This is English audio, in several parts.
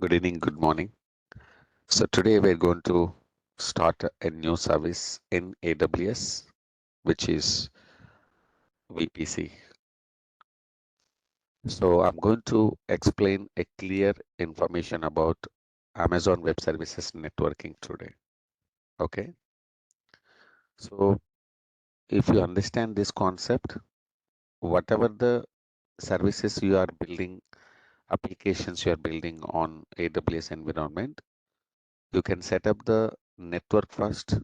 Good evening, good morning. So today we're going to start a new service in AWS, which is VPC. So I'm going to explain a clear information about Amazon Web Services networking today. Okay. So if you understand this concept, whatever the services you are building, applications you are building on AWS environment, you can set up the network first,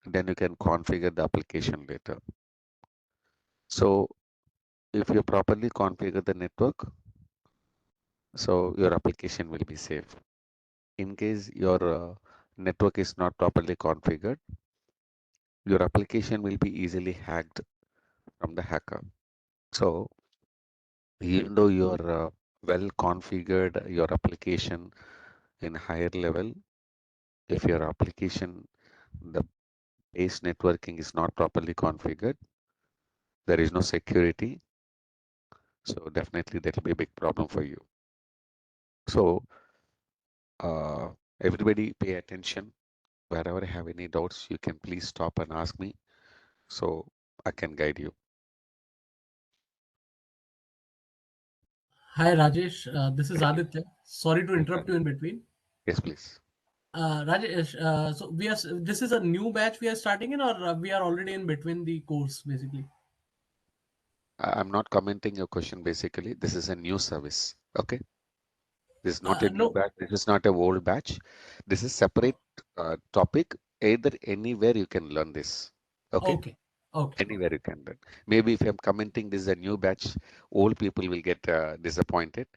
then you can configure the application later. So if you properly configure the network, so your application will be safe. In case your network is not properly configured, your application will be easily hacked from the hacker. So even though you're well configured your application in higher level, if your application, the base networking is not properly configured, there is no security. So definitely that will be a big problem for you. So uh, everybody pay attention. Wherever I have any doubts, you can please stop and ask me so I can guide you. Hi Rajesh, this is Okay. Aditya. Sorry to Yes, interrupt you in between. yes, please. Rajesh, so this is a new batch we are starting in, or we are already in between the course basically? I'm not commenting your question basically. This is a new service. Okay. This is not a new No, batch. This is not a old batch. This is separate topic. Either anywhere you can learn this. Okay. okay, okay. Anywhere you can learn. Maybe if I'm commenting this is a new batch, old people will get disappointed.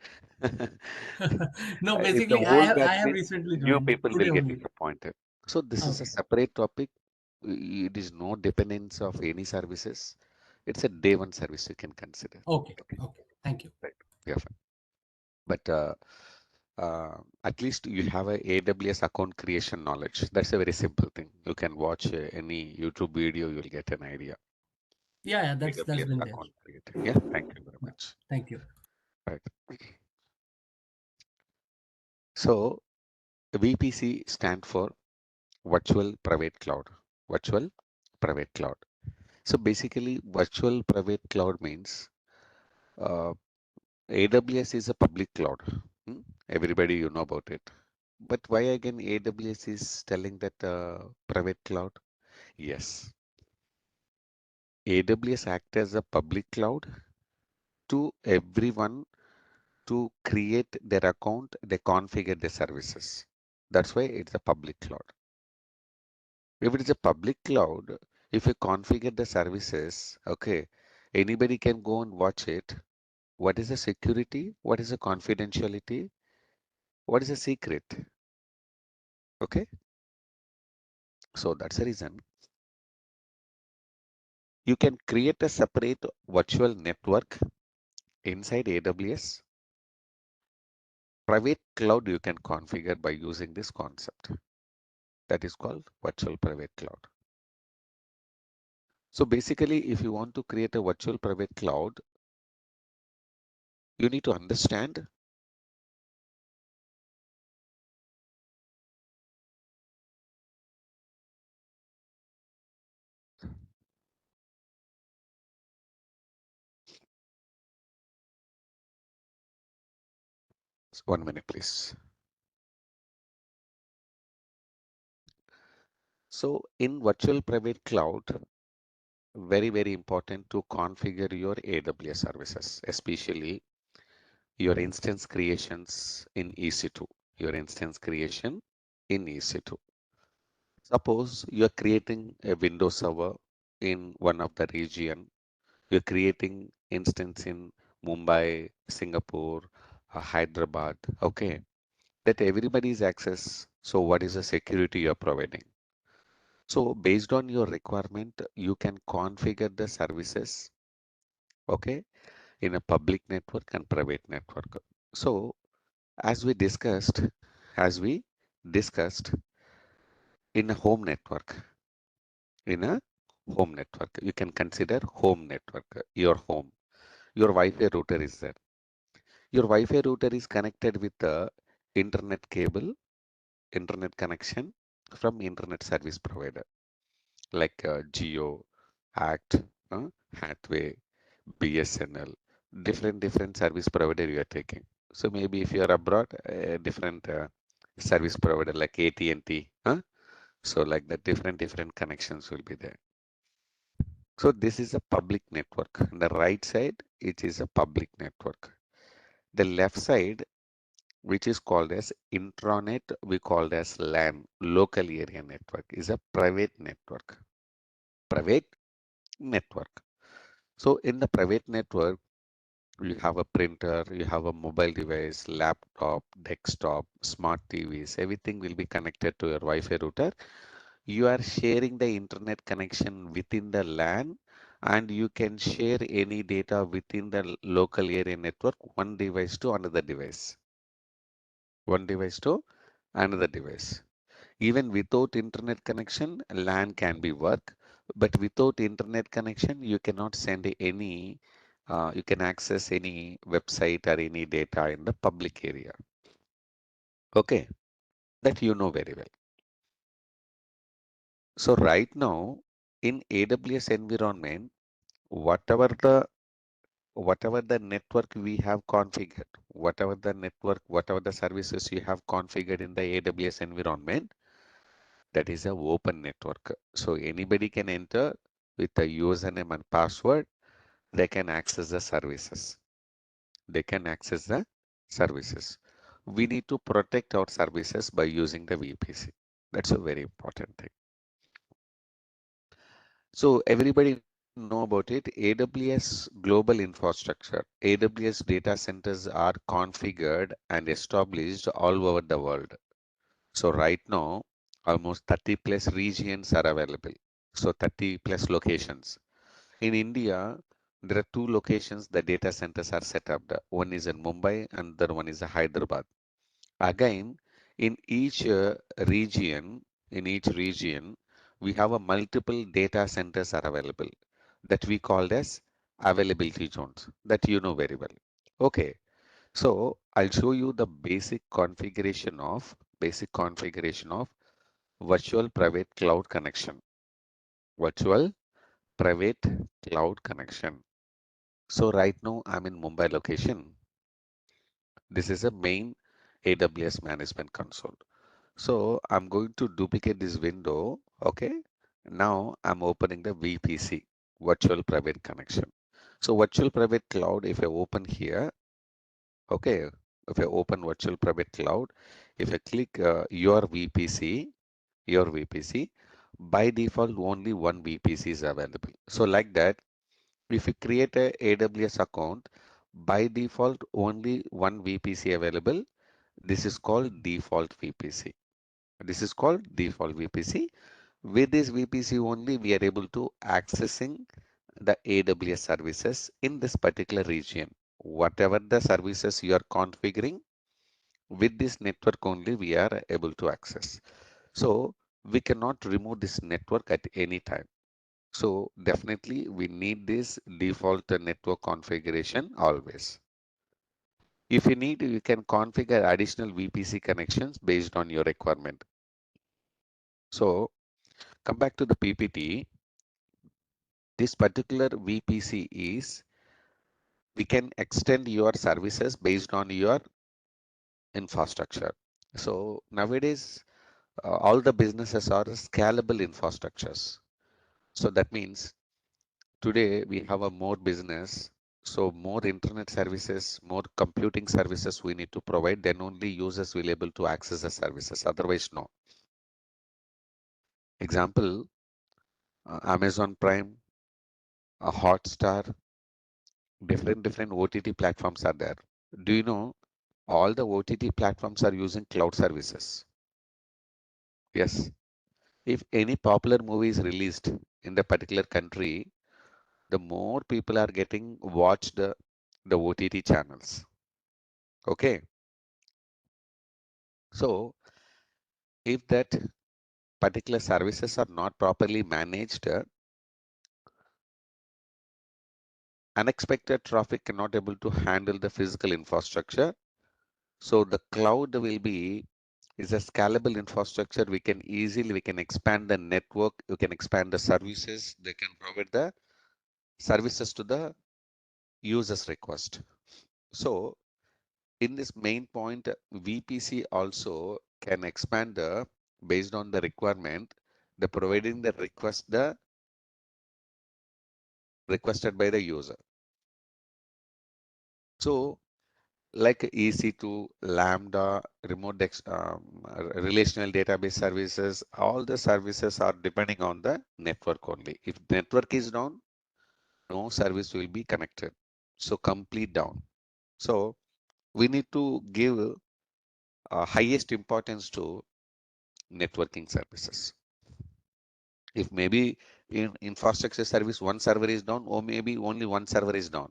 No, If the basically old I batch have means recently new joined people will today get only. disappointed. So this is a Okay, separate topic. It is no dependence of any services. It's a day one service you can consider. okay, Okay, okay. Thank you. right. Yeah, fine. But at least you have a AWS account creation knowledge. That's a very simple thing. You can watch any YouTube video, you'll get an idea. Yeah, that's AWS been there. account created. Yeah, thank you very Yeah, much. thank you. Right. So VPC stand for Virtual Private Cloud. Virtual Private Cloud. So basically, virtual private cloud means uh, AWS is a public cloud. Hmm? Everybody you know about it. But why again AWS is telling that private cloud? Yes, AWS act as a public cloud to everyone to create their account, they configure their services. That's why it's a public cloud. If it is a public cloud, if you configure the services, okay, anybody can go and watch it. What is the security? What is the confidentiality? What is the secret? Okay, so that's the reason you can create a separate virtual network inside AWS. Private cloud you can configure by using this concept that is called virtual private cloud. So basically, if you want to create a virtual private cloud, you need to understand. One minute, please. So in virtual private cloud, very important to configure your AWS services, especially your instance creations in EC2, your instance creation in EC2. Suppose you're creating a Windows server in one of the region, you're creating instance in Mumbai, Singapore, Hyderabad, okay, that everybody's access. So what is the security you're providing? So based on your requirement, you can configure the services, okay, in a public network and private network. So as we discussed in a home network, in a home network, you can consider home network, your home, your Wi-Fi router is there. Your Wi-Fi router is connected with internet cable, internet connection from internet service provider like Geo, Act, Hathway, BSNL, different service provider you are taking. So maybe if you are abroad, a different service provider like AT&T, so like the different connections will be there. So this is a public network. On the right side, it is a public network. The left side, which is called as intranet, we called as LAN, local area network, is a private network. Private network. So in the private network, you have a printer, you have a mobile device, laptop, desktop, smart TVs, everything will be connected to your Wi-Fi router. You are sharing the internet connection within the LAN and you can share any data within the local area network, one device to another device. One device to another device. Even without internet connection, LAN can be work, but without internet connection, you cannot send any, you can access any website or any data in the public area. Okay, that you know very well. So right now in AWS environment, whatever the whatever the network we have configured, whatever the services you have configured in the AWS environment, that is a open network. So anybody can enter with a username and password, they can access the services. They can access the services. We need to protect our services by using the VPC. That's a very important thing. So everybody know about it. AWS global infrastructure. AWS data centers are configured and established all over the world. So right now, almost 30 plus regions are available. So 30 plus locations. In India, there are two locations the data centers are set up. One is in Mumbai and the other one is in Hyderabad. Again, in each region, we have a multiple data centers are available that we called as availability zones that you know very well. Okay, so I'll show you the basic configuration of virtual private cloud connection. Virtual private cloud connection. So right now I'm in Mumbai location. This is a main AWS management console. So I'm going to duplicate this window. Okay. Now I'm opening the VPC, virtual private connection. So virtual private cloud, if I open here, okay, if I open virtual private cloud, if I click your VPC, by default only one VPC is available. So like that, if you create a AWS account, by default only one VPC available. This is called default VPC. This is called default VPC. With this VPC only, we are able to accessing the AWS services in this particular region. Whatever the services you are configuring, with this network only we are able to access. So we cannot remove this network at any time. So definitely we need this default network configuration always. If you need, you can configure additional VPC connections based on your requirement. So come back to the PPT. This particular VPC is, we can extend your services based on your infrastructure. So nowadays, all the businesses are scalable infrastructures. So that means today we have a more business. So more internet services, more computing services we need to provide, then only users will able to access the services. Otherwise, no. Example, Amazon Prime, Hotstar, different OTT platforms are there. Do you know all the OTT platforms are using cloud services? Yes. If any popular movie is released in the particular country, the more people are getting watched the OTT channels. Okay. So if that particular services are not properly managed, unexpected traffic cannot able to handle the physical infrastructure. So the cloud will be is a scalable infrastructure. We can expand the network, we can expand the services, they can provide the services to the users request. So in this main point, VPC also can expand the based on the requirement, the providing the request the requested by the user. So like EC2, Lambda, relational database services, all the services are depending on the network only. If network is down, no service will be connected. So complete down. So we need to give highest importance to networking services. If maybe in infrastructure service, one server is down, or maybe only one server is down.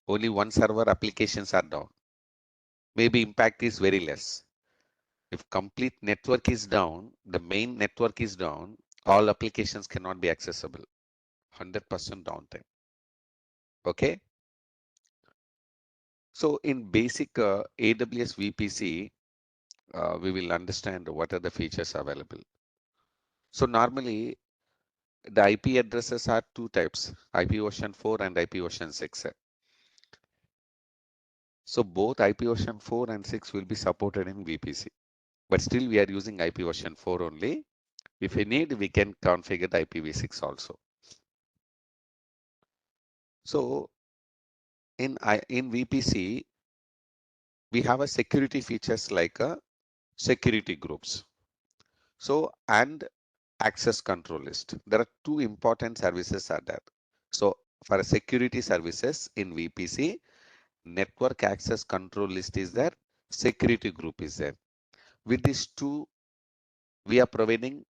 Only one server applications are down. Maybe impact is very less. If complete network is down, the main network is down, all applications cannot be accessible. 100% downtime. Okay. So in basic AWS VPC, we will understand what are the features available. So normally the IP addresses are two types, IP version 4 and IP version 6. So both IP version 4 and 6 will be supported in VPC. But still we are using IP version 4 only. If we need, we can configure the IPv6 also. So in VPC, we have a security features like security groups. So and access control list. There are two important services are there. So for a security services in VPC, network access control list is there, security group is there. With these two, we are providing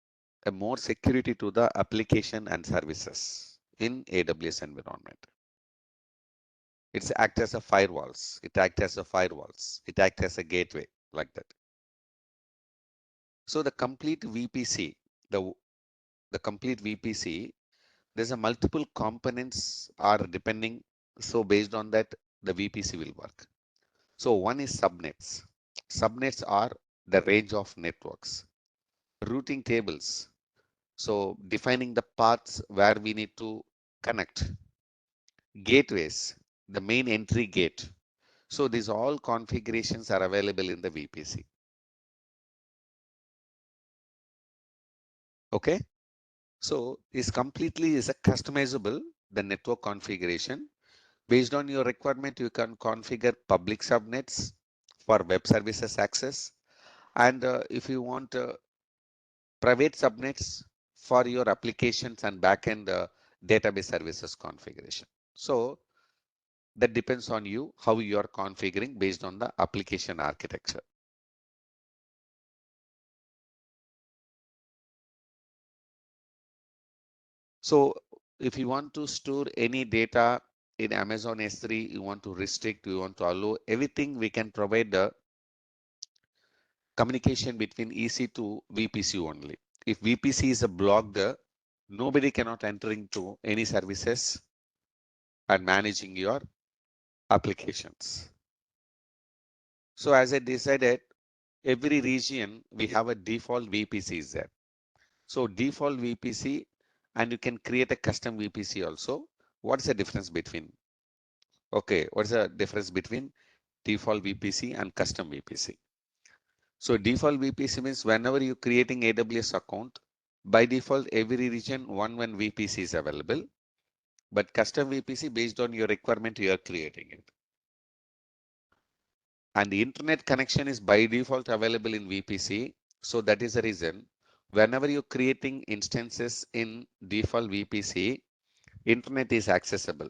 a more security to the application and services in AWS environment. It's act as a firewalls. It act as a firewalls. It act as a gateway like that. So the complete VPC, the complete VPC, there's a multiple components are depending. So based on that, the VPC will work. So one is subnets. Subnets are the range of networks. Routing tables. So defining the paths where we need to connect. Gateways, the main entry gate. So these all configurations are available in the VPC. Okay. So is completely is a customizable the network configuration. Based on your requirement, you can configure public subnets for web services access. And if you want private subnets for your applications and backend database services configuration. So that depends on you how you are configuring based on the application architecture. So if you want to store any data in Amazon S3, you want to restrict, you want to allow everything, we can provide the communication between EC to VPC only. If VPC is a blocked, nobody cannot enter into any services and managing your applications. So as I decided, every region we have a default VPC is there. So default VPC, and you can create a custom VPC also. What's the difference between? Okay, what's the difference between default VPC and custom VPC? So default VPC means whenever you're creating AWS account, by default every region one VPC is available, but custom VPC based on your requirement you are creating it. And the internet connection is by default available in VPC. So that is the reason whenever you're creating instances in default VPC, internet is accessible.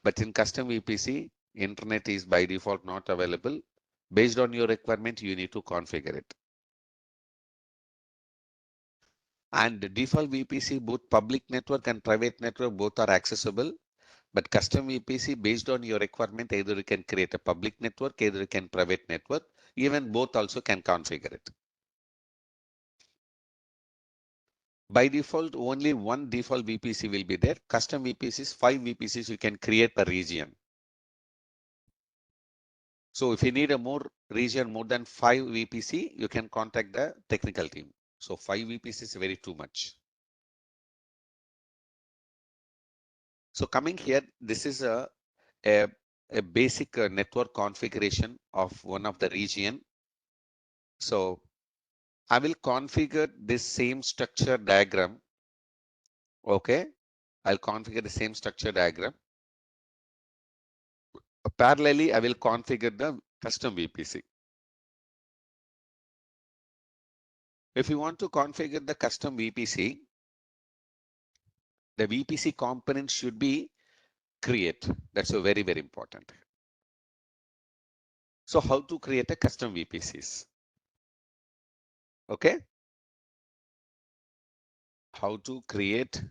But in custom VPC, internet is by default not available. Based on your requirement, you need to configure it. And the default VPC, both public network and private network, both are accessible. But custom VPC, based on your requirement, either you can create a public network, either you can private network, even both also can configure it. By default, only one default VPC will be there. Custom VPCs, 5 VPCs you can create per region. So if you need a more region, more than 5 VPC, you can contact the technical team. So 5 VPC is very too much. So coming here, this is a, a basic network configuration of one of the region. So I will configure this same structure diagram. Okay. I'll configure the same structure diagram. Parallelly, I will configure the custom VPC. If you want to configure the custom VPC, the VPC component should be create. That's a very, very important. So how to create a custom VPCs? Okay. How to create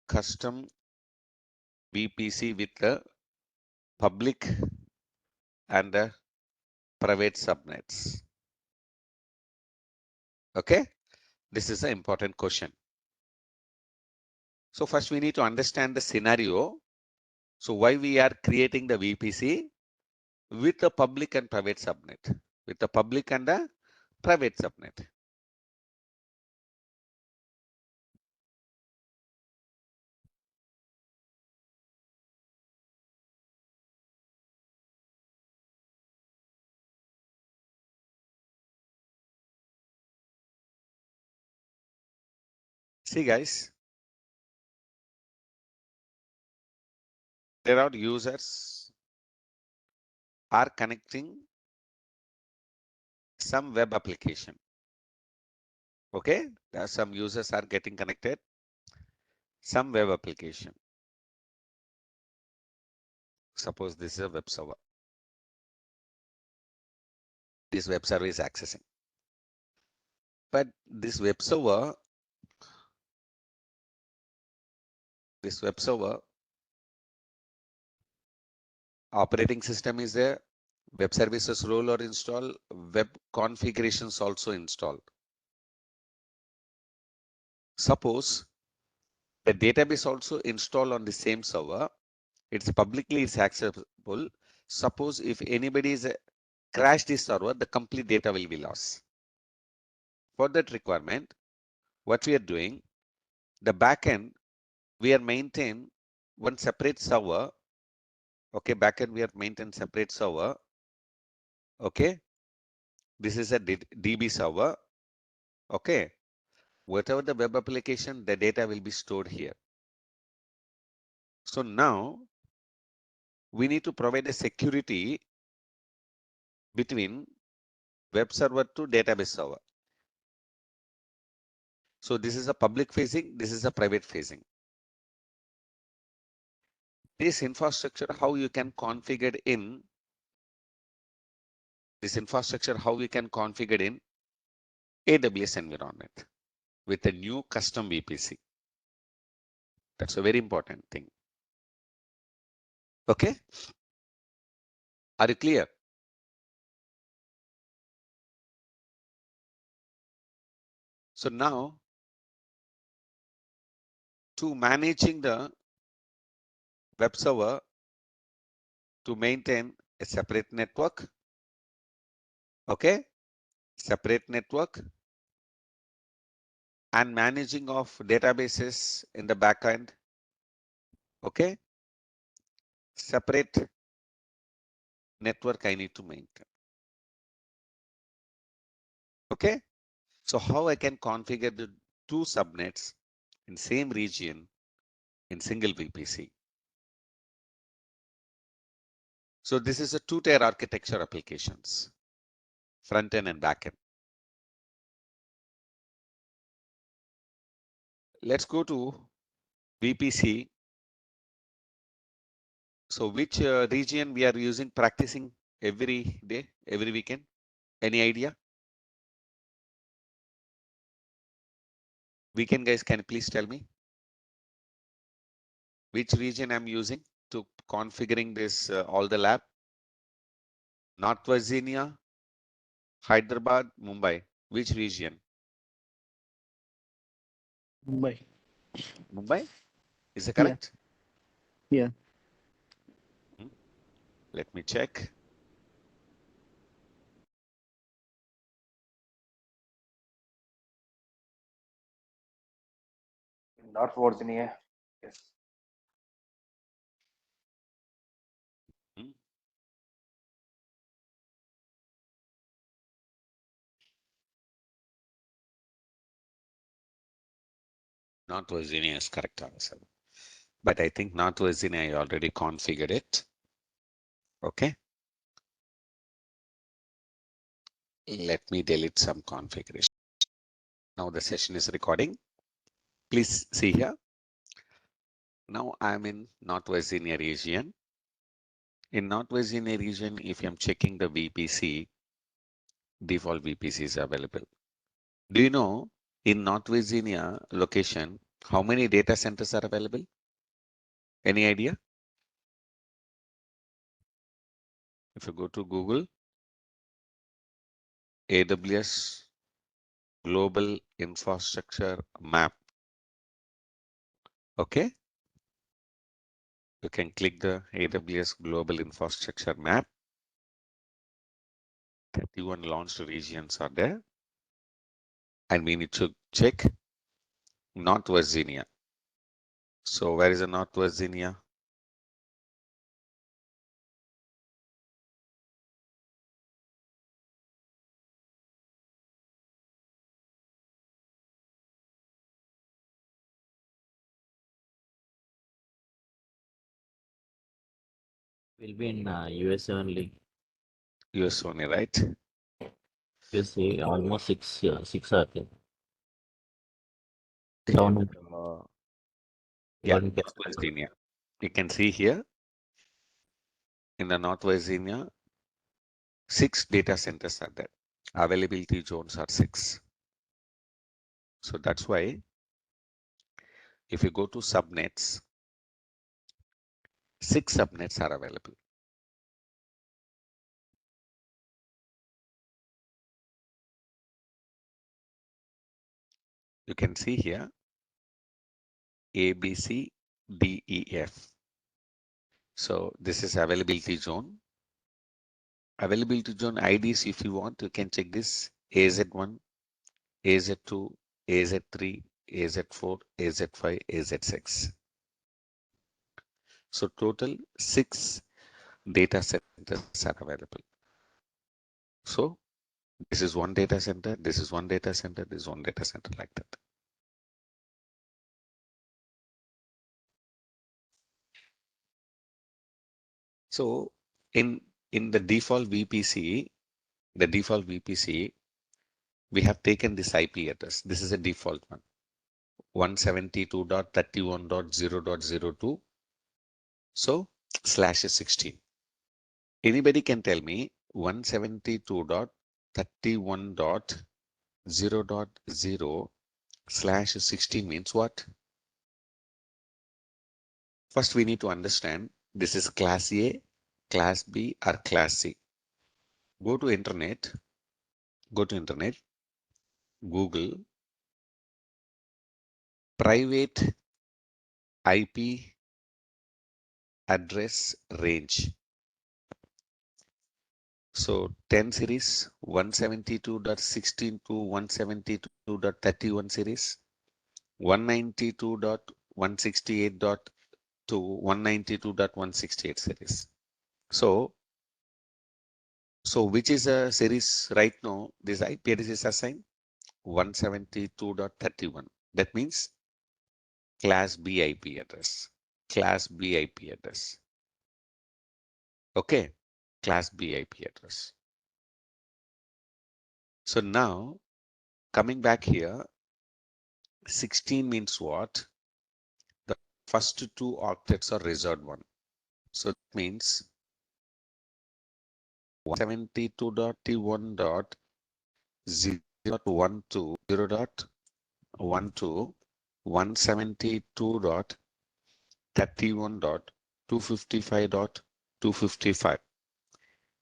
custom VPC with the public and the private subnets. Okay. This is an important question. So first we need to understand the scenario. So why we are creating the VPC with the public and private subnet, with the public and the private subnet. See guys, there are users are connecting some web application. Okay, there are some users are getting connected some web application. Suppose this is a web server. This web server is accessing. But this web server operating system is there, web services role or install, web configurations also installed. Suppose the database also installed on the same server, it's publicly it's accessible. Suppose if anybody is crash this server, the complete data will be lost. For that requirement, what we are doing, the backend, we are maintain one separate server. Okay, backend we are maintain separate server. Okay, this is a DB server. Okay, whatever the web application, the data will be stored here. So now we need to provide a security between web server to database server. So this is a public facing, this is a private facing. This infrastructure, how you can configure in this infrastructure, how we can configure in AWS environment with a new custom VPC. That's a very important thing. Okay. Are you clear? So now to managing the web server to maintain a separate network. Okay. Separate network and managing of databases in the backend. Okay. Separate network I need to maintain. Okay. So how I can configure the two subnets in same region in single VPC. So this is a two-tier architecture applications, front end and back end. Let's go to VPC. So which region we are using, practicing every day, every weekend? Any idea? Weekend guys, can you please tell me which region I'm using to configuring this all the lab? North Virginia, Hyderabad, Mumbai. Which region? Mumbai. Mumbai? Is it Yeah. correct? Yeah. Let me check. North Virginia. Yes. Hmm? North Virginia is correct answer. But I think North Virginia, I already configured it. Okay. Let me delete some configuration. Now the session is recording. Please see here. Now I'm in North Virginia region. In North Virginia region, if I'm checking the VPC, default VPC is available. Do you know in North Virginia location, how many data centers are available? Any idea? If you go to Google, AWS Global Infrastructure Map, okay? You can click the AWS Global Infrastructure Map. 31 launched regions are there. And we need to check North Virginia. So where is the North Virginia? Will be in USA only. US only, right? USA almost six I think. Here, Down, yeah, down North Virginia. You can see here in the North Virginia, 6 data centers are there. Availability zones are 6. So that's why if you go to subnets, 6 subnets are available. You can see here A, B, C, D, E, F. So this is availability zone. Availability zone IDs, if you want, you can check this AZ1, AZ2, AZ3, AZ4, AZ5, AZ6. So total 6 data centers are available. So this is one data center, this is one data center, this is one data center like that. So in the default VPC, we have taken this IP address. This is a default one. 172.31.0.02. So slash is 16. Anybody can tell me 172.31.0.0 slash 16 means what? First, we need to understand this is class A, class B, or class C. Go to internet, Google private IP address range. So 10 series, 172.16 to 172.31 series, 192.168 to 192.168 series. So which is a series right now? This IP address is assigned 172.31. That means class B IP address. Class B IP address. Okay, class B IP address. So now coming back here, 16 means what? The first 2 octets are reserved one. So that means 172.0.12 172.112.31.255.255.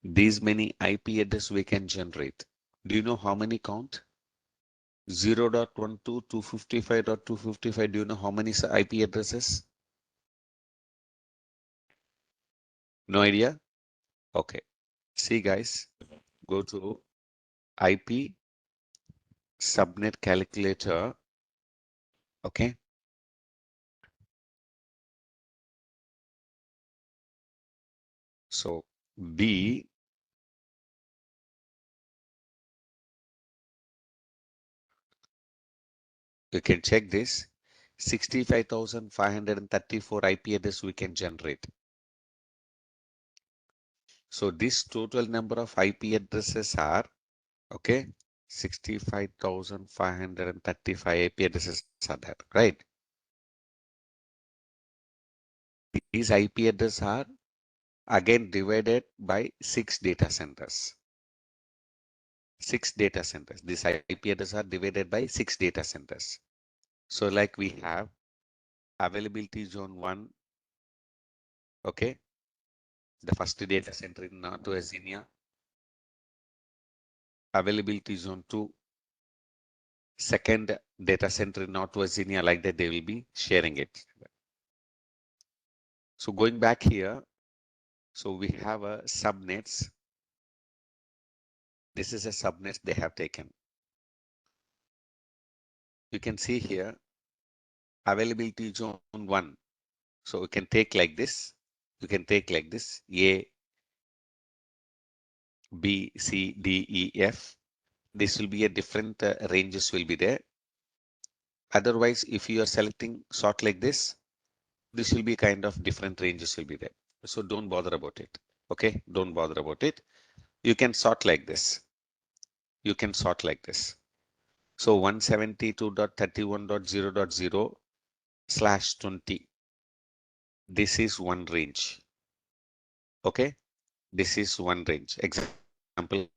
These many IP address we can generate. Do you know how many count? 0.12.255.255. Do you know how many IP addresses? No idea? Okay. See guys, go to IP subnet calculator. Okay. So B you can check this 65,534 IP address we can generate. So this total number of IP addresses are okay 65,535 IP addresses are there, right? These IP addresses are again divided by 6 data centers. 6 data centers. These IP addresses are divided by 6 data centers. So like we have availability zone 1, okay, the first data center in North Virginia. Availability zone 2, second data center in North Virginia, like that they will be sharing it. So going back here, so we have a subnets. This is a subnet they have taken. You can see here availability zone 1. So you can take like this. You can take like this A, B, C, D, E, F. This will be a different ranges will be there. Otherwise, if you are selecting sort like this will be kind of different ranges will be there. So don't bother about it. Okay, don't bother about it. You can sort like this. You can sort like this. So 172.31.0.0/20. This is one range. Okay, this is one range. Example,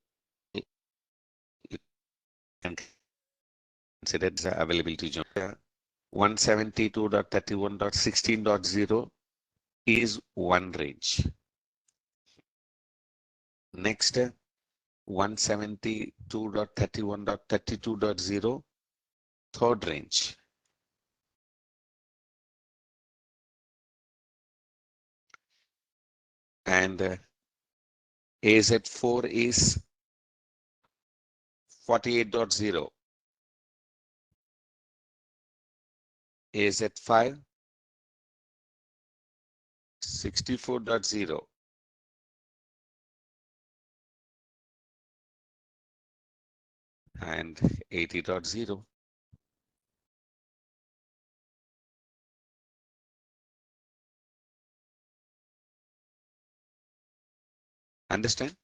you can consider the availability zone. 172.31.16.0 is one range. Next, 172.31.32.0, third range. And AZ4 is 48.0. AZ5 64.0. And 80.0. Understand?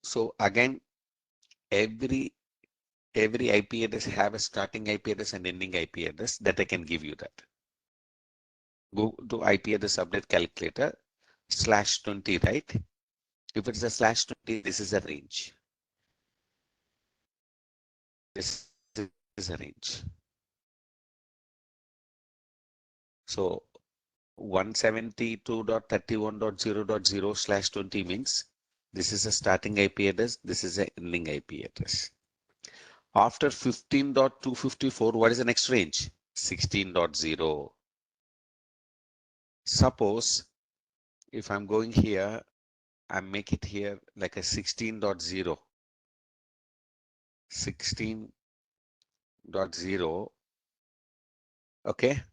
So again, every IP address have a starting IP address and ending IP address that I can give you that. Go to IP address subnet calculator /20, right? If it's a /20, this is a range. This is a range. So 172.31.0.0/20 means this is a starting IP address. This is an ending IP address. After 15.254, what is the next range? 16.0. Suppose if I'm going here, I make it here like a 16.0. 16.0. Okay.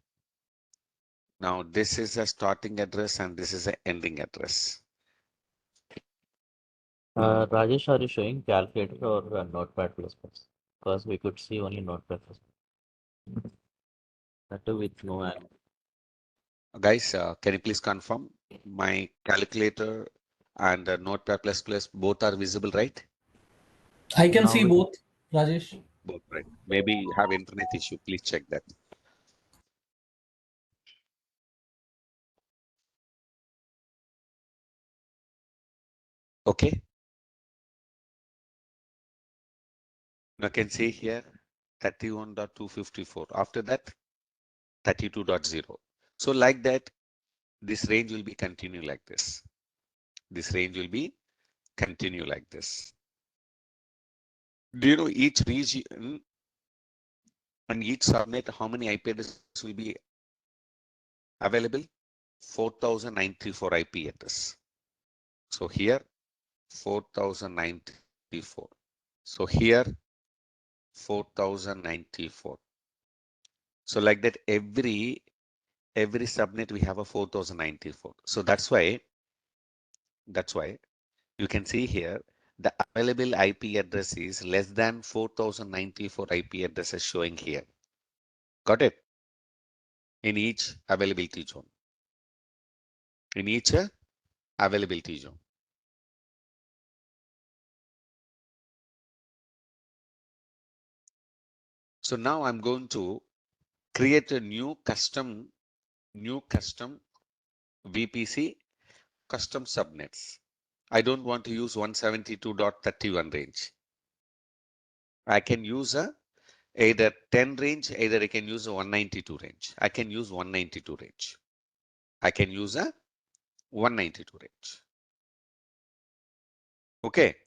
Now this is a starting address and this is an ending address. Rajesh, are you showing calculator or Notepad++? Because we could see only Notepad++. That too with no app. Guys, can you please confirm my calculator and Notepad++ both are visible, right? I can Now see we both, Rajesh. Both, right. Maybe you have internet issue. Please check that. Okay. Now can see here 31.254. After that, 32.0. So like that, this range will be continue like this. This range will be continue like this. Do you know each region and each subnet, how many IP addresses will be available? 4,094 IP address. So here 4,094. So here 4,094. So like that, every subnet we have a 4094. So that's why you can see here the available IP address is less than 4094 IP addresses showing here. Got it? In each availability zone. In each availability zone. So now I'm going to create a new custom VPC custom subnets. I don't want to use 172.31 range. I can use either 10 range, either I can use a 192 range. I can use 192 range. I can use a 192 range. Okay.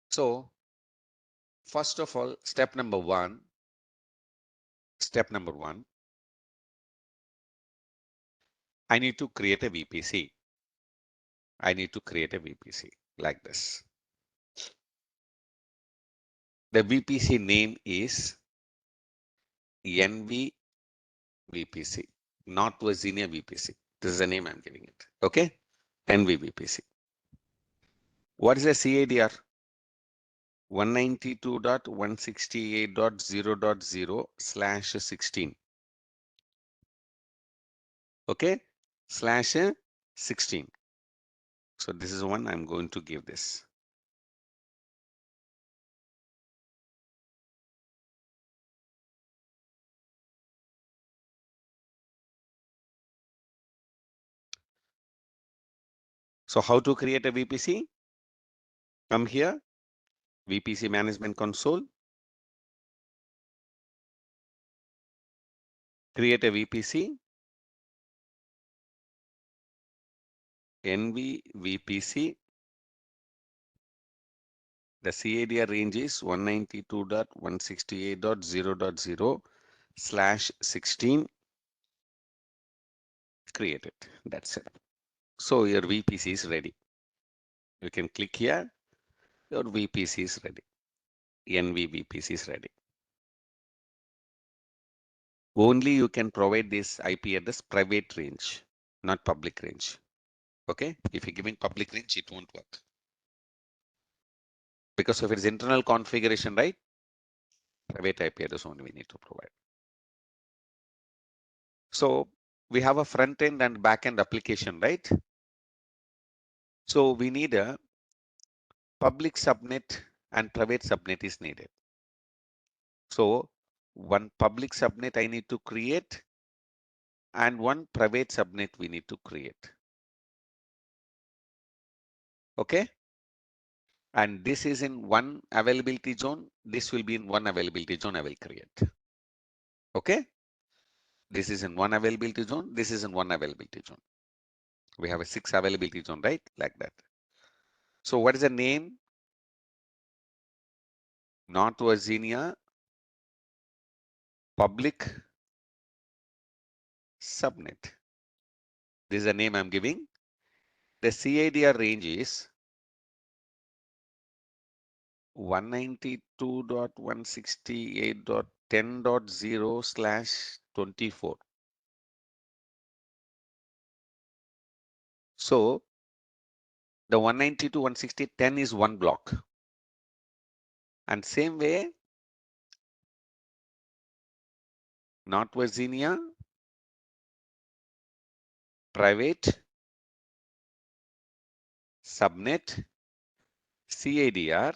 So first of all, step number one, I need to create a VPC. I need to create a VPC like this. The VPC name is NV VPC, not Virginia VPC. This is the name I'm giving it. Okay. NV VPC. What is the CADR? 192.168.0.0/16. Okay. /16. So this is one I'm going to give this. So how to create a VPC? Come here, VPC management console. Create a VPC. NV VPC. The CADR range is 192.168.0.0/16. Create it. That's it. So your VPC is ready. You can click here. Your VPC is ready. NV VPC is ready. Only you can provide this IP address private range, not public range. Okay. If you're giving public range, it won't work. Because of its internal configuration, right? Private IP address only we need to provide. So we have a front end and back end application, right? So we need a public subnet and private subnet is needed. So one public subnet I need to create and one private subnet we need to create. Okay. And this is in one availability zone. This will be in one availability zone I will create. Okay. This is in one availability zone. This is in one availability zone. We have a 6 availability zone, right? Like that. So what is the name? North Virginia public subnet. This is the name I'm giving. The CADR range is 192.168.10.0/24. So the 192.160.10 is one block. And same way, North Virginia private subnet CADR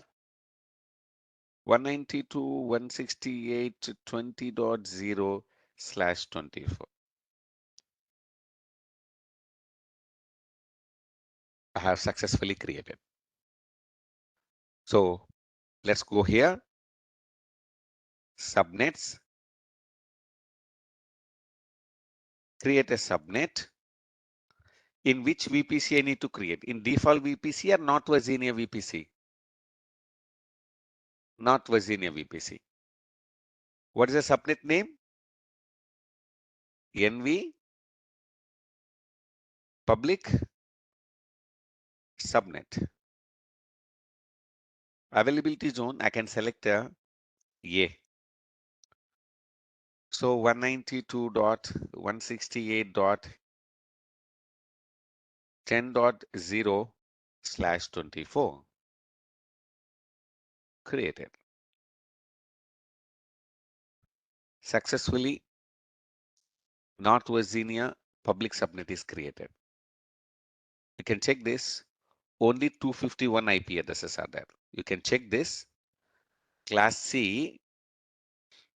192.168.20.0/24. I have successfully created. So let's go here. Subnets. Create a subnet. In which VPC I need to create? In default VPC or North Virginia VPC? North Virginia VPC. What is the subnet name? NV public subnet. Availability zone, I can select A. So 192.168.10.0/24 created. Successfully, North Virginia public subnet is created. You can check this. Only 251 IP addresses are there. You can check this. Class C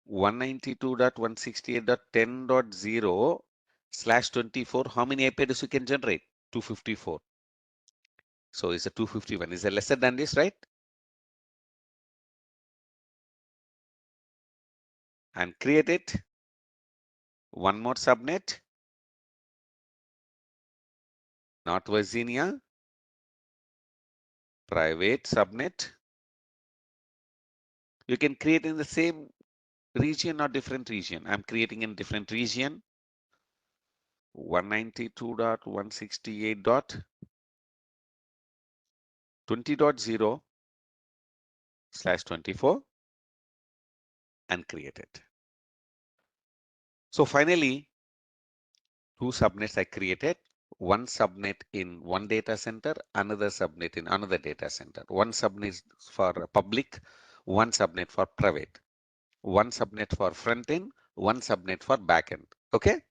192.168.10.0/24. How many IP addresses you can generate? 254. So it's a 251. Is it lesser than this, right? And create it. One more subnet. North Virginia private subnet. You can create in the same region or different region. I'm creating in different region. 192.168.20.0/24 and create it. So finally, two subnets I created. One subnet in one data center, another subnet in another data center. One subnet is for public, one subnet for private, one subnet for front end, one subnet for back end. Okay,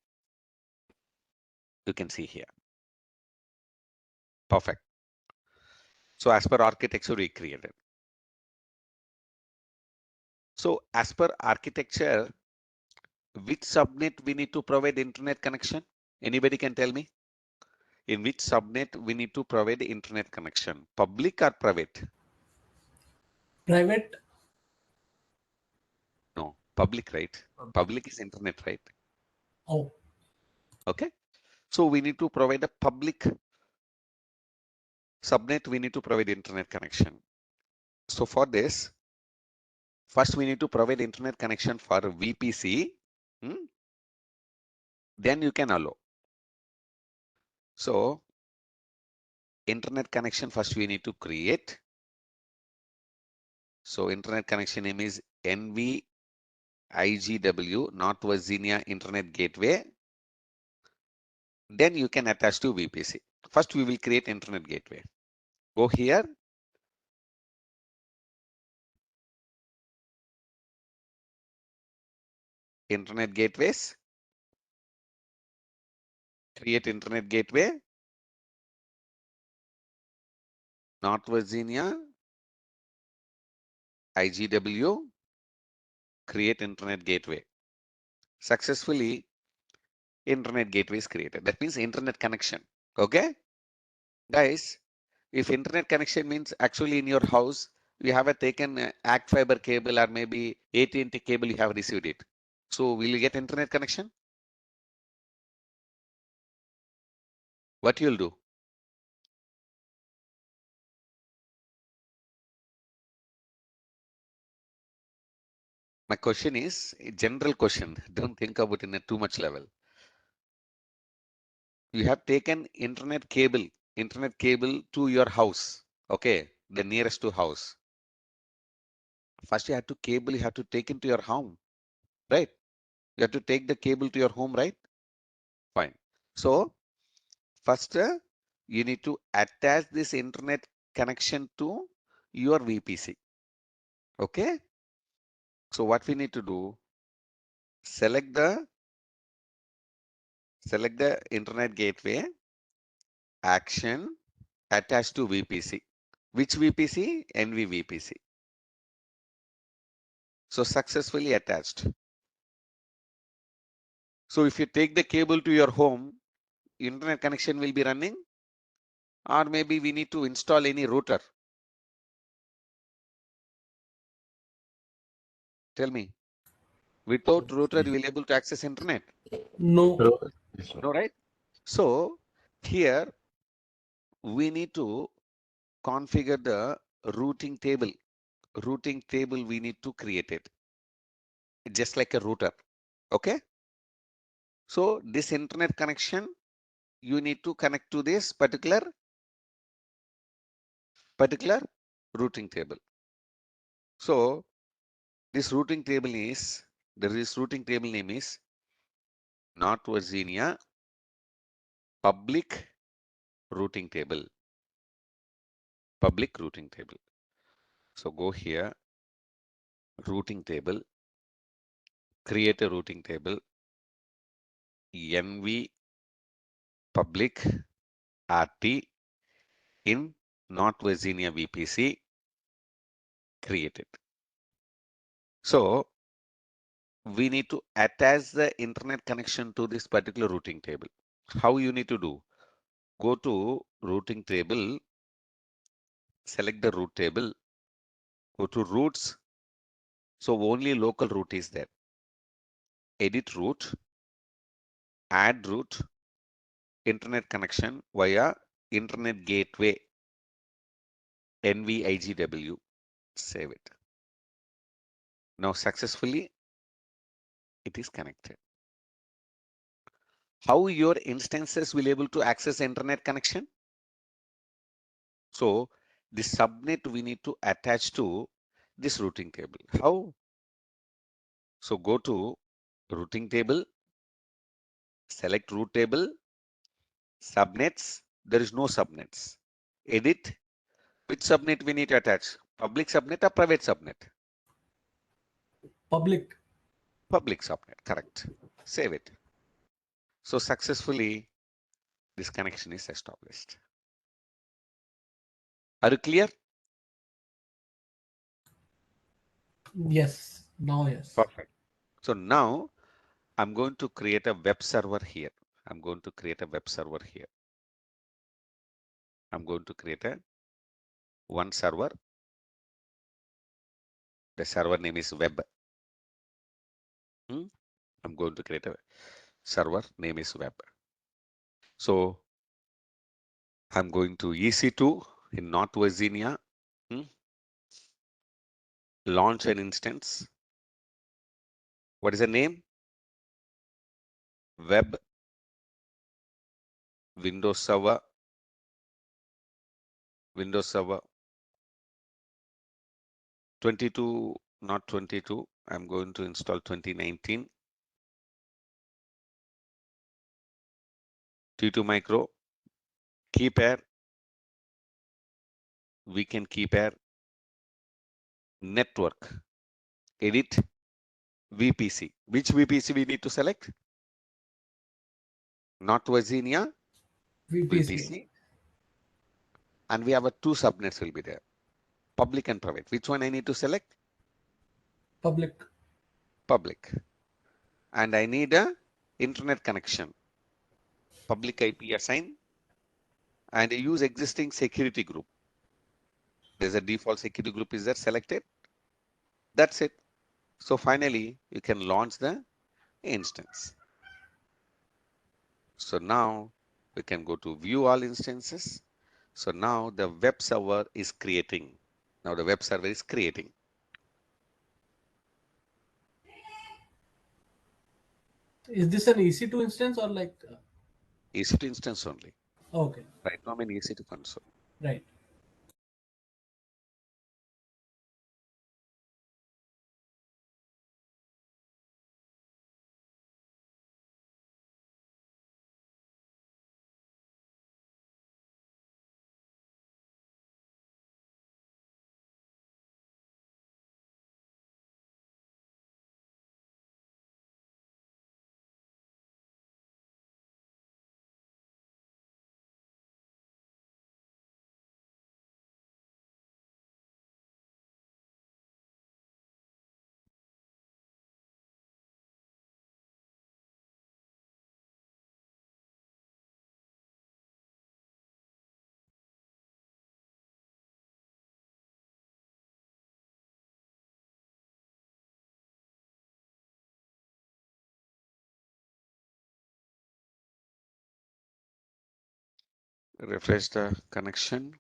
you can see here. Perfect. So as per architecture we created. So as per architecture, which subnet we need to provide internet connection? Anybody can tell me? In which subnet we need to provide internet connection? Public or private? Private. No, public, right? Public is internet, right? Oh, Okay. So we need to provide a public subnet. We need to provide internet connection. So for this, first we need to provide internet connection for VPC. Then you can allow. So internet connection first we need to create. So internet connection name is NVIGW, North Virginia Internet Gateway. Then you can attach to VPC. First we will create internet gateway. Go here. Internet gateways. Create internet gateway. North Virginia IGW. Create internet gateway. Successfully internet gateway is created. That means internet connection. Okay, guys, if internet connection means actually in your house you have a taken ACT fiber cable or maybe AT&T cable, you have received it. So will you get internet connection? What you'll do? My question is a general question. Don't think about it in a too much level. You have taken internet cable to your house. Okay, the nearest to house. First you have to cable, you have to take into your home, right? You have to take the cable to your home, right? Fine. So first you need to attach this internet connection to your VPC. Okay. So what we need to do, select the internet gateway, action, attach to VPC. Which VPC? NV VPC. So successfully attached. So if you take the cable to your home, internet connection will be running, or maybe we need to install any router. Tell me. Without router, you will be able to access internet? no. No, right? So here we need to configure the routing table. Routing table we need to create it, just like a router. Okay. So this internet connection, you need to connect to this particular routing table. So this routing table is this routing table name is North Virginia public routing table. Public routing table. So go here, routing table, create a routing table, NV public RT in North Virginia VPC, create it. So we need to attach the internet connection to this particular routing table. How you need to do? Go to routing table, select the route table, go to routes. So only local route is there. Edit route, add route, internet connection via internet gateway, NVIGW, save it. Now successfully it is connected. How your instances will able to access internet connection? So the subnet we need to attach to this routing table. How? So go to routing table, select route table, subnets. There is no subnets. Edit. Which subnet we need to attach? Public subnet or private subnet? Public. Public subnet, correct. Save it. So successfully this connection is established. Are you clear? Yes. Now, yes. Perfect. So now I'm going to create a web server here. I'm going to create a web server here. I'm going to create a one server. The server name is web. I'm going to create a server name is web. So I'm going to EC2 in North Virginia. Launch an instance. What is the name? Web Windows Server. Windows Server 22, not 22. I'm going to install 2019. T2 Micro. Keep air. We can keep air. Network. Edit. VPC. Which VPC we need to select? North Virginia VPC. And we have two subnets will be there. Public and private. Which one I need to select? Public. Public. And I need a internet connection. Public IP assign and use existing security group. There's a default security group is there selected. That's it. So finally you can launch the instance. So now we can go to view all instances. So now the web server is creating. Now the web server is creating. Is this an EC2 instance or like? EC2 instance only. Okay. Right now I'm in EC2 console. Right. Refresh the connection.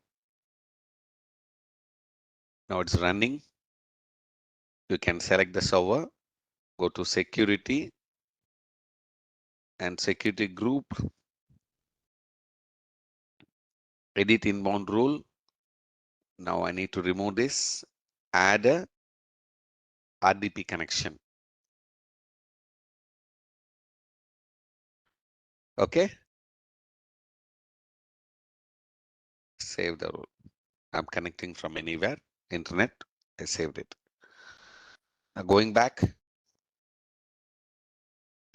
Now it's running. You can select the server, go to security and security group, edit inbound rule. Now I need to remove this, add a RDP connection. Okay. Save the rule. I'm connecting from anywhere, internet. I saved it. Now going back,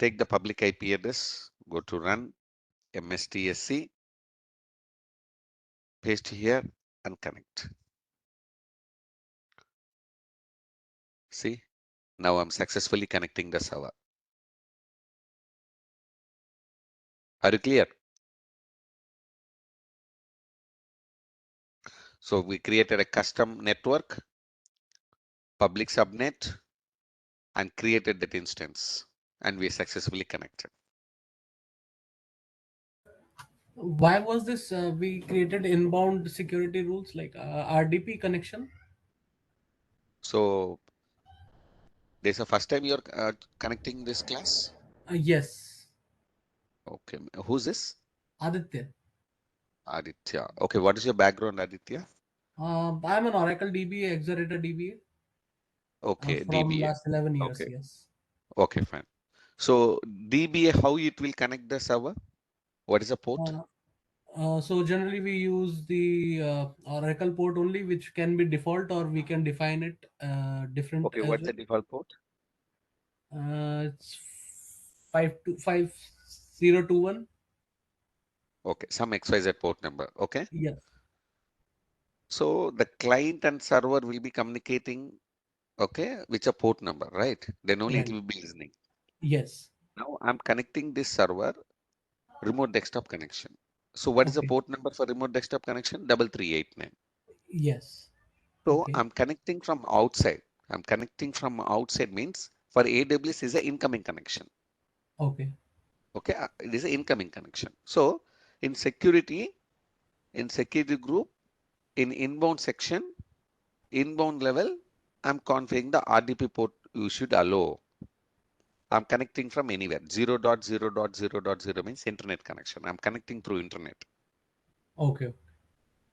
take the public IP address, go to run MSTSC, paste here and connect. See, now I'm successfully connecting the server. Are you clear? So we created a custom network, public subnet, and created that instance, and we successfully connected. Why was this? We created inbound security rules like RDP connection. So this is the first time you're connecting this class? Yes, Okay, who's this? Aditya. Aditya. Okay, what is your background, Aditya? I'm an Oracle DBA, Exadata DBA Okay, from DBA. last 11 years. Okay, Yes. okay, fine. So DBA, how it will connect the server? What is the port? So generally we use the Oracle port only, which can be default or we can define it different Okay, as what's well. the default port? It's 55021. Okay, some XYZ port number. Okay. Yes. So the client and server will be communicating, okay, with a port number, right? Then only it Right. will be listening. Yes. Now I'm connecting this server, remote desktop connection. So what is the Okay. port number for remote desktop connection? 3389. Yes. So Okay. I'm connecting from outside. I'm connecting from outside means for AWS is an incoming connection. Okay. Okay, it is an incoming connection. So in security group, in inbound section, inbound level, I'm configuring the RDP port you should allow. I'm connecting from anywhere. 0.0.0.0 means internet connection. I'm connecting through internet. Okay.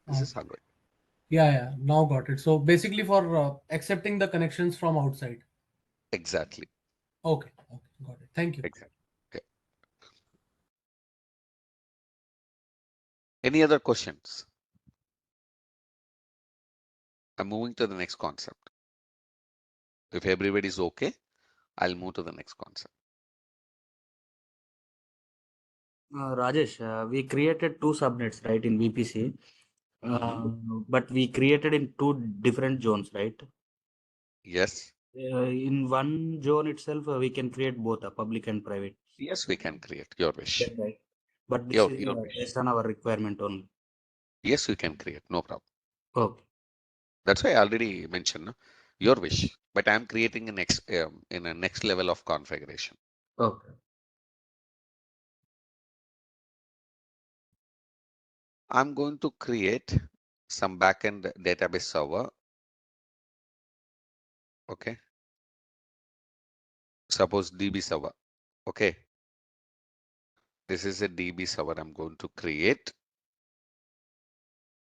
This Okay. is allowed. Yeah. Yeah. Now got it. So basically for accepting the connections from outside. Exactly. Okay. Okay. Got it. Thank you. Exactly. Okay. Any other questions? I'm moving to the next concept. If everybody is okay, I'll move to the next concept. Rajesh, we created two subnets, right, in VPC, but we created in two different zones, right? Yes. In one zone itself, we can create both public and private. Yes, we can create your wish. That's right. But this Your is wish. based on our requirement only. Yes, we can create. No problem. Okay. That's why I already mentioned no? Your wish. But I'm creating a next in a next level of configuration. Okay. I'm going to create some backend database server. Okay. Suppose DB server. Okay. This is a DB server I'm going to create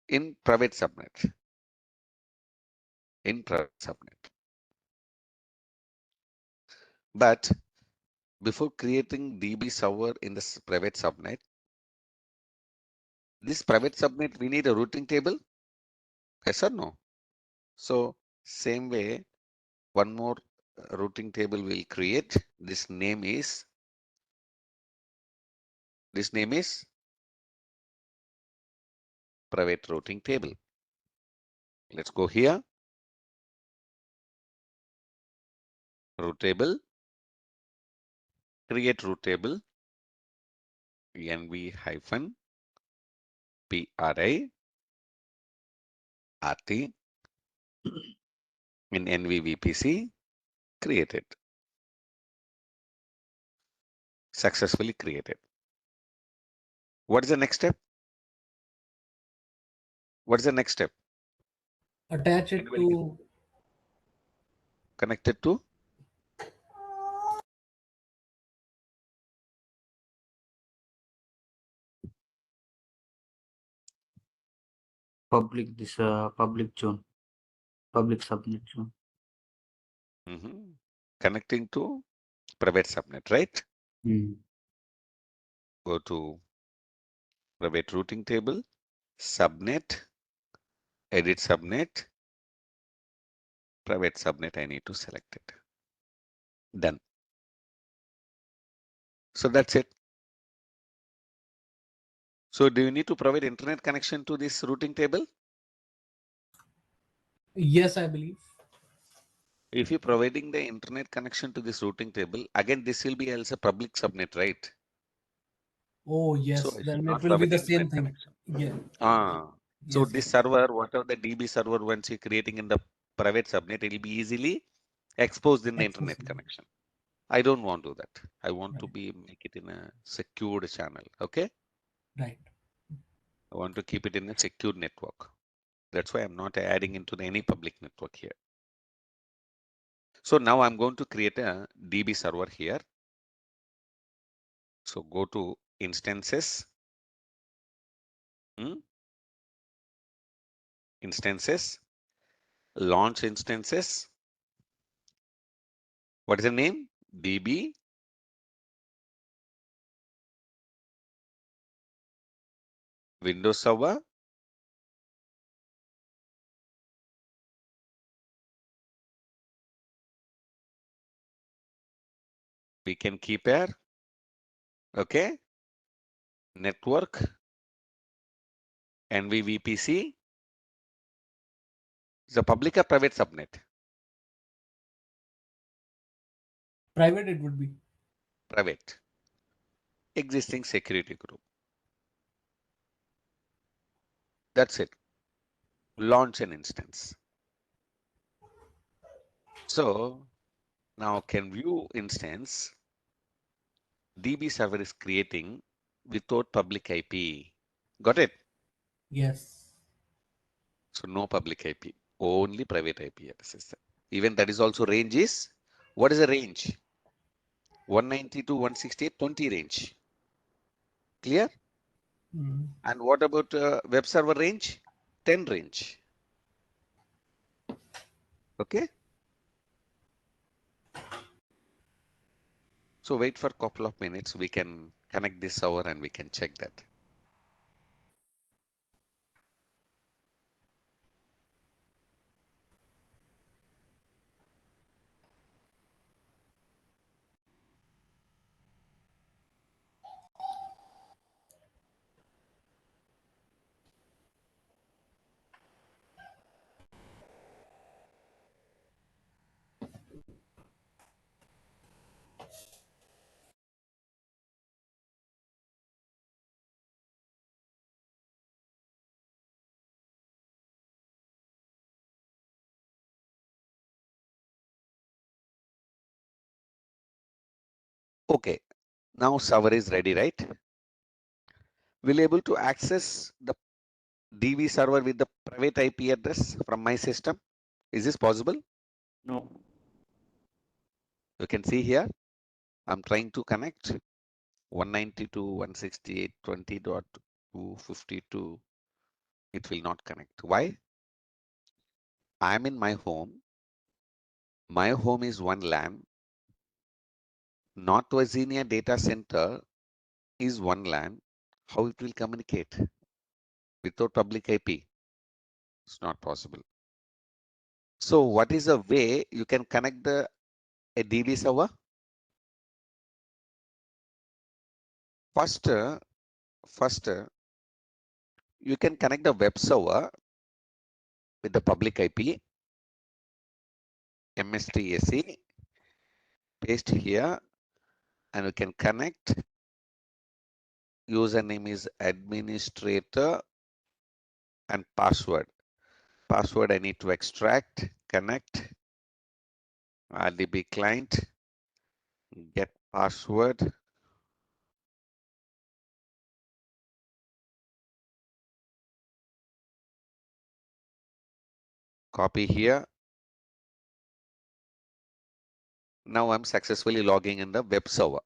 in private subnet. In private subnet. But before creating DB server in this private subnet, this private subnet, we need a routing table. Yes or no? So same way, one more routing table we'll create. This name is private routing table. Let's go here. Root table. Create root table. nv hyphen pri rt in nvvpc created. Successfully created. What is the next step? What is the next step? Attach it Anybody can to connected to Public zone, public subnet zone. connecting to private subnet, right? Hmm. go to private routing table, subnet, edit subnet, private subnet. I need to select it. Done. So that's it. So do you need to provide internet connection to this routing table? Yes, I believe. If you're providing the internet connection to this routing table, again, this will be also public subnet, right? Oh, So yes. I should Then it not will be provide the internet same thing. connection. Yeah. So Yes. this server, whatever the DB server once you're creating in the private subnet, it will be easily exposed in the internet Accessible. connection. I don't want to do that. I want to Right. be make it in a secured channel. Okay. Right. I want to keep it in a secure network. That's why I'm not adding into any public network here. So now I'm going to create a DB server here. So go to instances, instances, launch instances. What is the name? DB Windows Server. We can keep here. Okay. Network NVVPC is a public or private subnet? Private it would be. Private. Existing security group. That's it. Launch an instance. So now can view instance. DB server is creating without public IP. Got it? Yes. So no public IP, only private IP at the system. Even that is also range is, what is the range? 190 to 168, 20 range. Clear? Mm. And what about web server range? 10 range. Okay. So wait for a couple of minutes. We can connect this server and we can check that. Okay. Now server is ready, right? We'll able to access the DB server with the private IP address from my system. Is this possible? No. You can see here, I'm trying to connect 192.168.20.252. It will not connect. Why? I'm in my home. My home is one LAN. North Virginia data center is one LAN. How it will communicate without public IP? It's not possible. So what is a way you can connect a DB server? First, you can connect the web server with the public IP, MSTAC, paste here, and we can connect. Username is administrator and password. Password I need to extract, connect, RDB client, get password. Copy here. Now I'm successfully logging in the web server.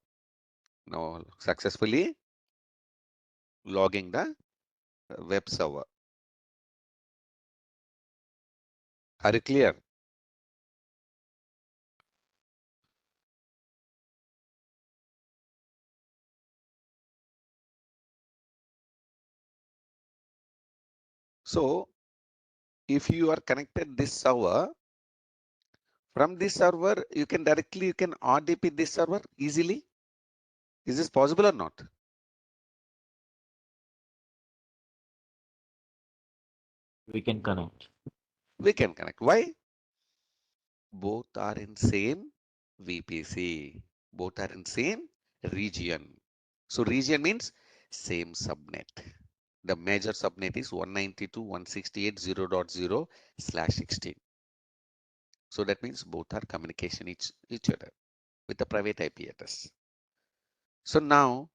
Now successfully logging the web server. Are you clear? So if you are connected this server, from this server, you can RDP this server easily. Is this possible or not? We can connect. We can connect. Why? Both are in same VPC. Both are in same region. So region means same subnet. The major subnet is 192.168.0.0/16. So that means both are communication each other with the private IP address. So now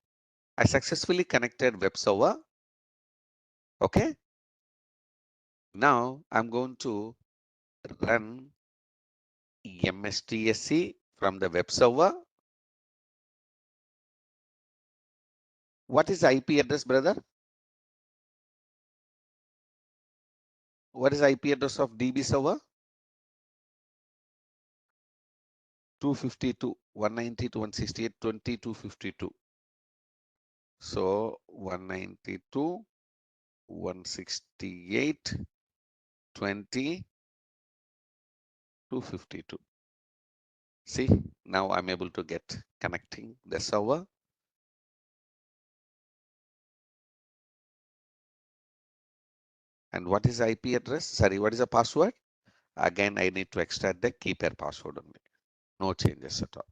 I successfully connected web server. Okay. Now I'm going to run MSTSC from the web server. What is the IP address, brother? What is the IP address of DB server? 252, 192.168.20.252. So 192.168.20.252. See, now I'm able to get connecting the server. And what is the IP address? Sorry, what is the password? Again, I need to extract the key pair password only. No changes at all.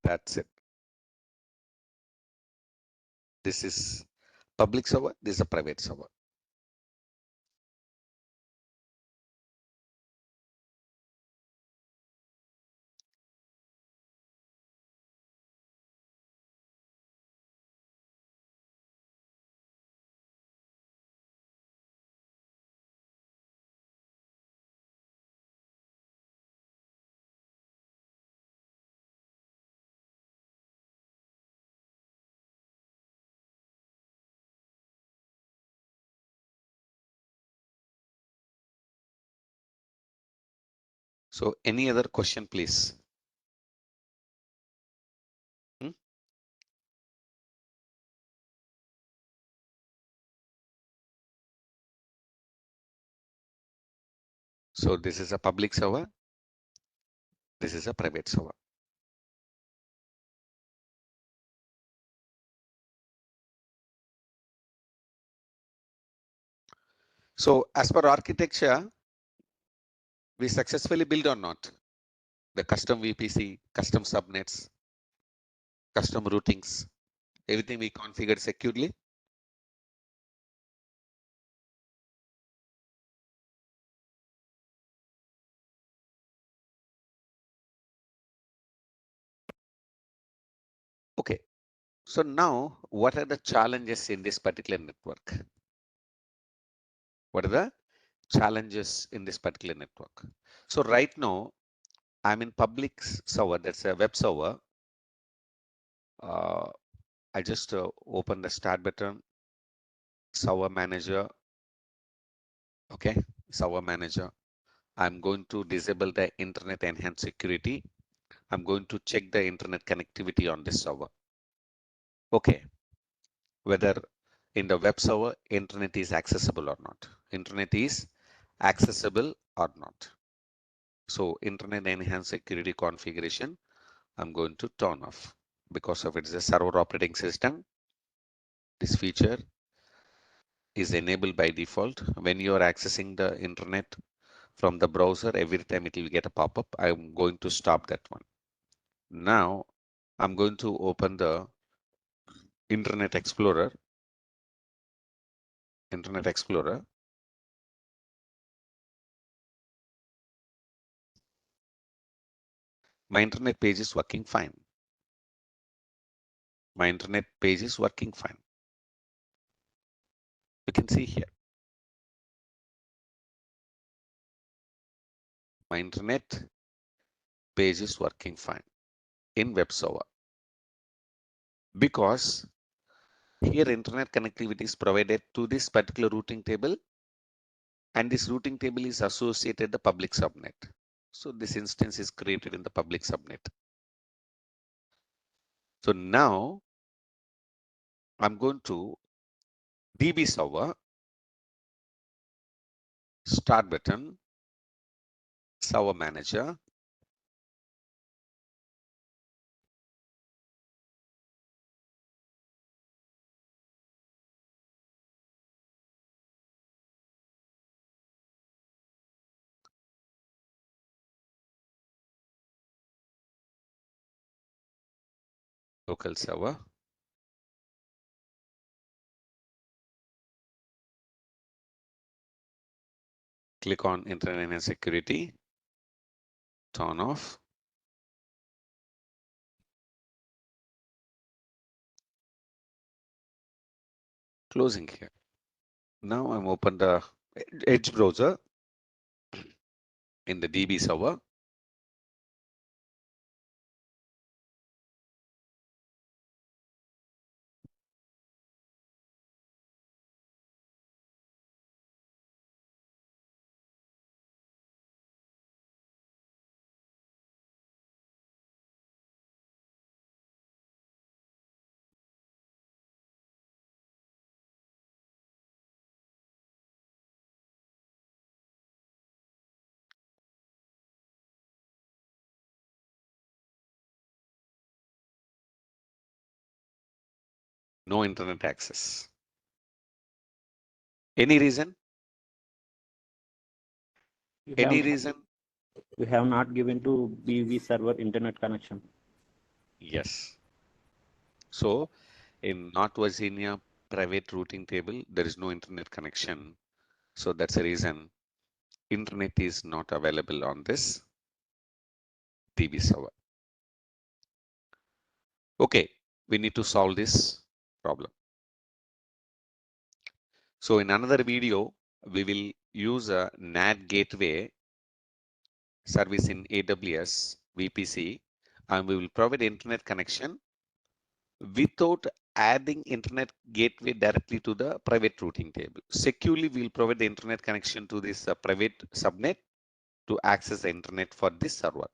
That's it. This is public server. This is a private server. So any other question, please? Hmm? So this is a public server. This is a private server. So as per architecture, we successfully built or not? The custom VPC, custom subnets, custom routings, everything we configured securely. Okay. So now what are the challenges in this particular network? What are the challenges in this particular network? So right now I'm in public server, that's a web server. I just open the start button, server manager. Okay, server manager. I'm going to disable the internet enhanced security. I'm going to check the internet connectivity on this server. Okay, whether in the web server internet is accessible or not. Internet is accessible or not. So internet enhanced security configuration, I'm going to turn off because of it's a server operating system. This feature is enabled by default. When you are accessing the internet from the browser, every time it will get a pop-up. I'm going to stop that one. Now I'm going to open the Internet Explorer. Internet Explorer. My internet page is working fine. My internet page is working fine. You can see here. My internet page is working fine in web server because Here internet connectivity is provided to this particular routing table, and this routing table is associated the public subnet. So this instance is created in the public subnet. So now I'm going to DB server, start button, server manager, local server, click on internet and security, turn off. Closing here. Now I'm open the Edge browser in the DB server. No internet access. Any reason? Any reason? We have not given to BV server internet connection. Yes. So in North Virginia private routing table, there is no internet connection. So that's the reason internet is not available on this DB server. Okay, we need to solve this problem. So in another video, we will use a NAT gateway service in AWS VPC, and we will provide internet connection without adding internet gateway directly to the private routing table. Securely, we will provide the internet connection to this private subnet to access the internet for this server.